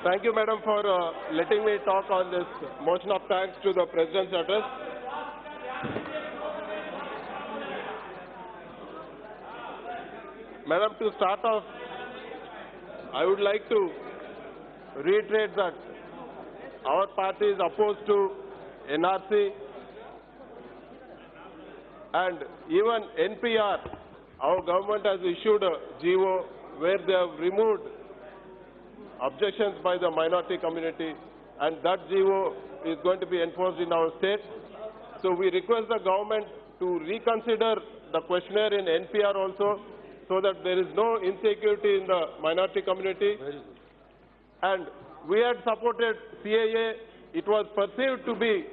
Thank you, Madam, for letting me talk on this motion of thanks to the President's address. Madam, to start off, I would like to reiterate that our party is opposed to NRC and even NPR. Our government has issued a GO where they have removed objections by the minority community, and that GO is going to be enforced in our state. So we request the government to reconsider the questionnaire in NPR also, so that there is no insecurity in the minority community. And we had supported CAA. It was perceived to be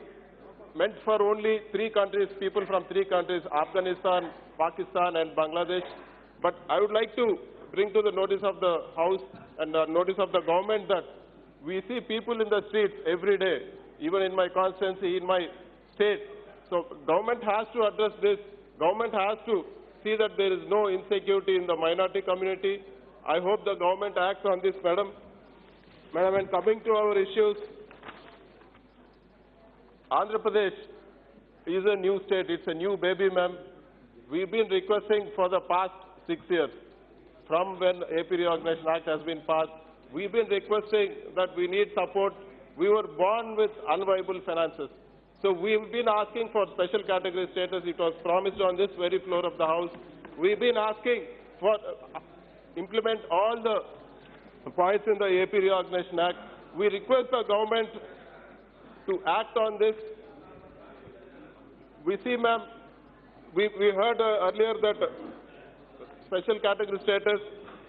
meant for only 3 countries, people from 3 countries, Afghanistan, Pakistan and Bangladesh. But I would like to bring to the notice of the House and the notice of the government that we see people in the streets every day, even in my constituency, in my state. So government has to address this. Government has to see that there is no insecurity in the minority community. I hope the government acts on this, Madam. Madam, and coming to our issues, Andhra Pradesh is a new state. It's a new baby, ma'am. We've been requesting for the past 6 years, from when AP Reorganization Act has been passed. We've been requesting that we need support. We were born with unviable finances. So we've been asking for special category status. It was promised on this very floor of the House. We've been asking for implement all the points in the AP Reorganization Act. We request the government to act on this. We see, ma'am, we heard earlier that special category status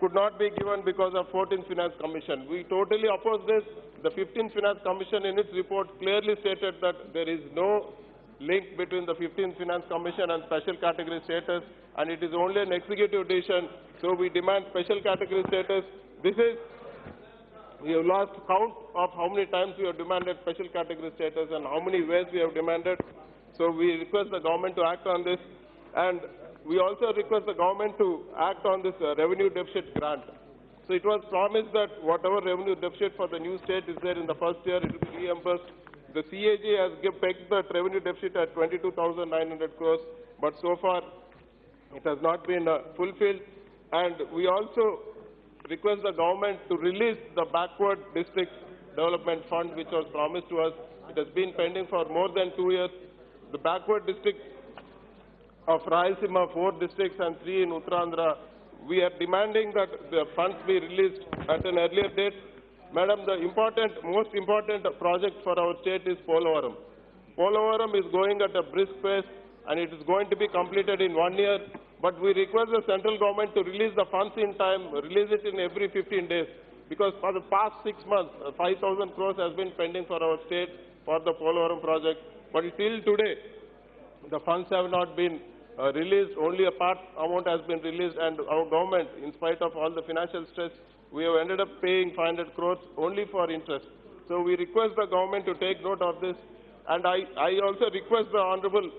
could not be given because of 14th Finance Commission. We totally oppose this. The 15th Finance Commission in its report clearly stated that there is no link between the 15th Finance Commission and special category status, and it is only an executive decision. So we demand special category status. We have lost count of how many times we have demanded special category status and how many ways we have demanded. So we request the government to act on this. And we also request the government to act on this revenue deficit grant. So it was promised that whatever revenue deficit for the new state is there in the first year, it will be reimbursed. The CAG has pegged the revenue deficit at 22,900 crores, but so far it has not been fulfilled. And we also request the government to release the backward districts development fund which was promised to us. It has been pending for more than 2 years. The backward districts of Rayalaseema, 4 districts and 3 in Uttarandhra, we are demanding that the funds be released at an earlier date. Madam, the most important project for our state is Polavaram. Polavaram is going at a brisk pace and it is going to be completed in 1 year. But we request the central government to release the funds in time, release it in every 15 days. Because for the past 6 months, 5,000 crores has been pending for our state for the Polavaram project. But till today, the funds have not been released. Only a part amount has been released, and our government, in spite of all the financial stress, we have ended up paying 500 crores only for interest. So we request the government to take note of this. And I also request the Honorable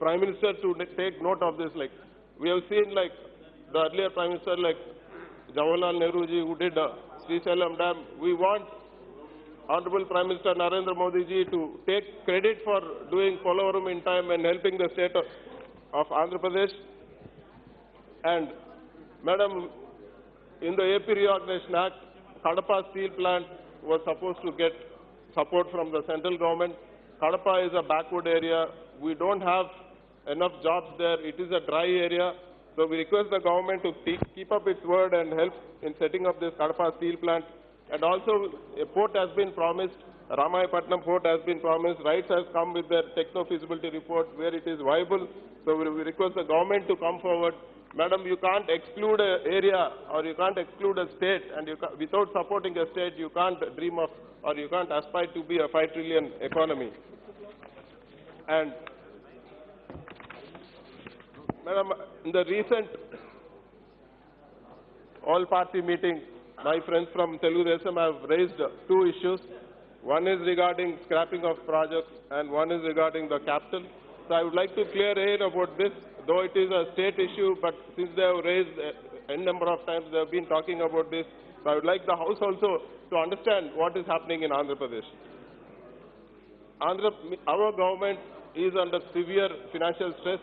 Prime Minister to take note of this. Like we have seen, like the earlier Prime Minister, like Jawaharlal Nehru ji, who did Srisailam Dam. We want Honorable Prime Minister Narendra Modi ji to take credit for doing Polavaram in time and helping the state of Andhra Pradesh. And Madam, in the AP Reorganization Act, Kadapa Steel Plant was supposed to get support from the central government. Kadapa is a backward area. We don't have enough jobs there. It is a dry area. So we request the government to keep up its word and help in setting up this Kadapa steel plant. And also a port has been promised. Ramayapatnam port has been promised. RITES has come with their techno-feasibility report where it is viable. So we request the government to come forward. Madam, you can't exclude an area or you can't exclude a state, and without supporting a state, you can't dream of or you can't aspire to be a 5 trillion economy. And Madam, in the recent all-party meeting, my friends from Telugu Desam have raised 2 issues. One is regarding scrapping of projects and one is regarding the capital. So I would like to clear air about this, though it is a state issue, but since they have raised n number of times, they have been talking about this. So So I would like the House also to understand what is happening in Andhra Pradesh. Our government is under severe financial stress.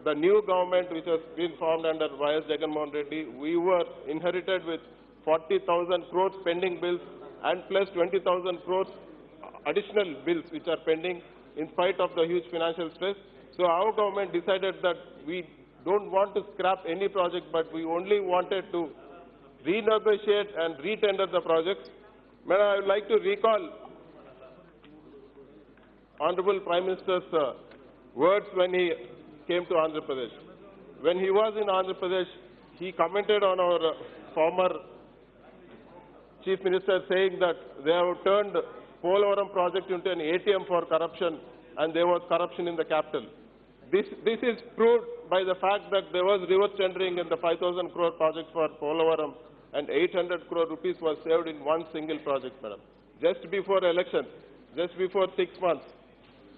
The new government which has been formed under Y.S. Jagannath Reddy, we were inherited with 40,000 crores pending bills and plus 20,000 crores additional bills which are pending in spite of the huge financial stress. So our government decided that we don't want to scrap any project, but we only wanted to renegotiate and retender the projects. Madam, I would like to recall Honorable Prime Minister's words when he came to Andhra Pradesh. When he was in Andhra Pradesh, he commented on our former Chief Minister saying that they have turned Polavaram project into an ATM for corruption and there was corruption in the capital. This is proved by the fact that there was reverse tendering in the 5,000 crore project for Polavaram and 800 crore rupees was saved in one single project, madam. Just before election, just before 6 months,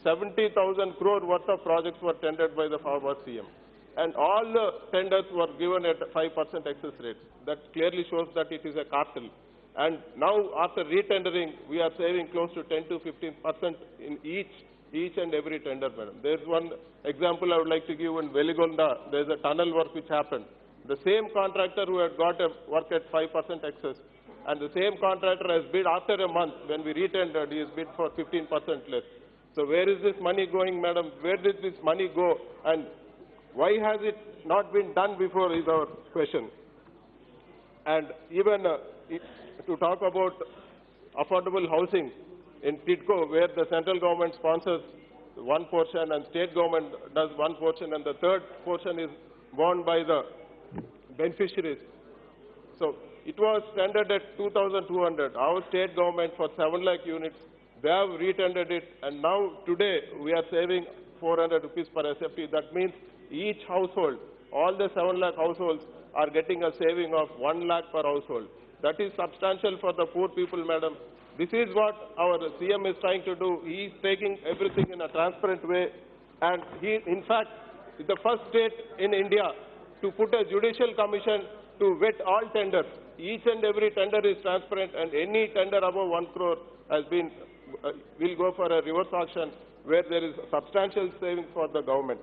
70,000 crore worth of projects were tendered by the former CM. And all the tenders were given at 5% excess rates. That clearly shows that it is a cartel. And now, after retendering, we are saving close to 10 to 15% in each and every tender, madam. There's one example I would like to give in Veligonda. There's a tunnel work which happened. The same contractor who had got a work at 5% excess, and the same contractor has bid after a month. When we retendered, he has bid for 15% less. So where is this money going, madam? Where did this money go? And why has it not been done before is our question. And even to talk about affordable housing in TIDCO, where the central government sponsors one portion and state government does one portion, and the third portion is borne by the beneficiaries. So it was tendered at 2,200. Our state government for 7 lakh units, they have retendered it, and now today we are saving 400 rupees per SFT. That means each household, all the 7 lakh households are getting a saving of 1 lakh per household. That is substantial for the poor people, madam. This is what our CM is trying to do. He is taking everything in a transparent way, and he, in fact, is the first state in India to put a judicial commission to vet all tenders. Each and every tender is transparent, and any tender above 1 crore has been will go for a reverse auction where there is substantial savings for the government.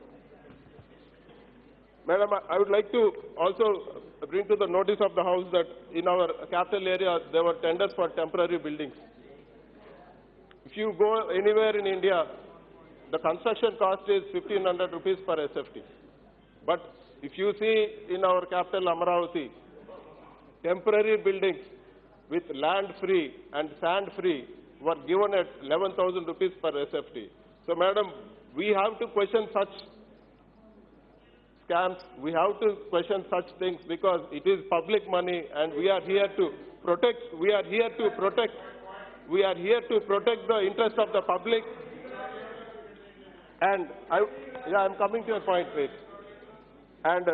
Madam, I would like to also bring to the notice of the House that in our capital area, there were tenders for temporary buildings. If you go anywhere in India, the construction cost is 1,500 rupees per SFT. But if you see in our capital, Amaravati, temporary buildings with land free and sand free were given at 11,000 rupees per SFT. So, madam, we have to question such scams. We have to question such things because it is public money, and we are here to protect. We are here to protect the interest of the public. And I'm coming to a point, wait. And